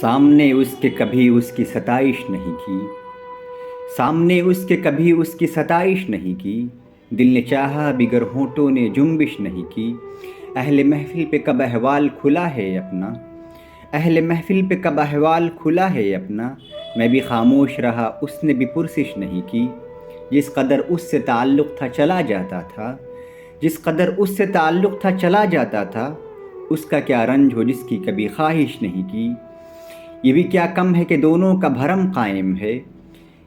سامنے اس کے کبھی اس کی ستائش نہیں کی، سامنے اس کے کبھی اس کی ستائش نہیں کی، دل نے چاہا بگر ہونٹوں نے جنبش نہیں کی۔ اہل محفل پہ کب احوال کھلا ہے اپنا، اہل محفل پہ کب احوال کھلا ہے اپنا، میں بھی خاموش رہا اس نے بھی پرسش نہیں کی۔ جس قدر اس سے تعلق تھا چلا جاتا تھا، جس قدر اس سے تعلق تھا چلا جاتا تھا، اس کا کیا رنج ہو جس کی کبھی خواہش نہیں کی۔ یہ بھی کیا کم ہے کہ دونوں کا بھرم قائم ہے،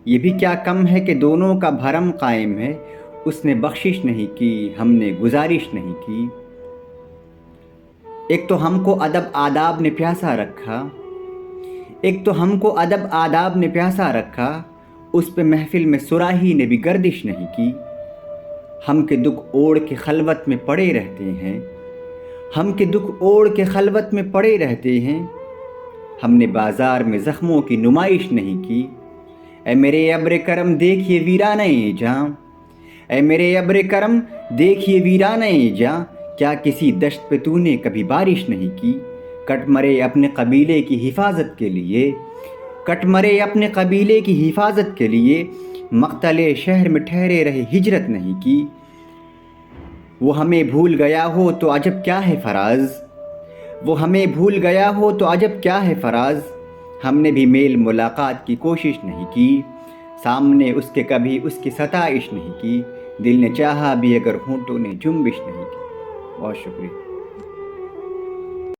یہ بھی کیا کم ہے کہ دونوں کا بھرم قائم ہے، اس نے بخشش نہیں کی ہم نے گزارش نہیں کی۔ ایک تو ہم کو ادب آداب نے پیاسا رکھا، ایک تو ہم کو ادب آداب نے پیاسا رکھا، اس پہ محفل میں صراحی نے بھی گردش نہیں کی۔ ہم کے دکھ اوڑھ کے خلوت میں پڑے رہتے ہیں، ہم کے دکھ اوڑھ کے خلوت میں پڑے رہتے ہیں، ہم نے بازار میں زخموں کی نمائش نہیں کی۔ اے میرے ابر کرم دیکھیے ویرانے جاں، اے میرے ابر کرم دیکھیے ویرانے جاں، کیا کسی دشت پہ تو نے کبھی بارش نہیں کی۔ کٹ مرے اپنے قبیلے کی حفاظت کے لیے، کٹ مرے اپنے قبیلے کی حفاظت کے لیے، مقتل شہر میں ٹھہرے رہے ہجرت نہیں کی۔ وہ ہمیں بھول گیا ہو تو عجب کیا ہے فراز، وہ ہمیں بھول گیا ہو تو عجب کیا ہے فراز، ہم نے بھی میل ملاقات کی کوشش نہیں کی، سامنے اس کے کبھی اس کی ستائش نہیں کی، دل نے چاہا بھی اگر ہونٹوں نے جنبش نہیں کی۔ بہت شکریہ۔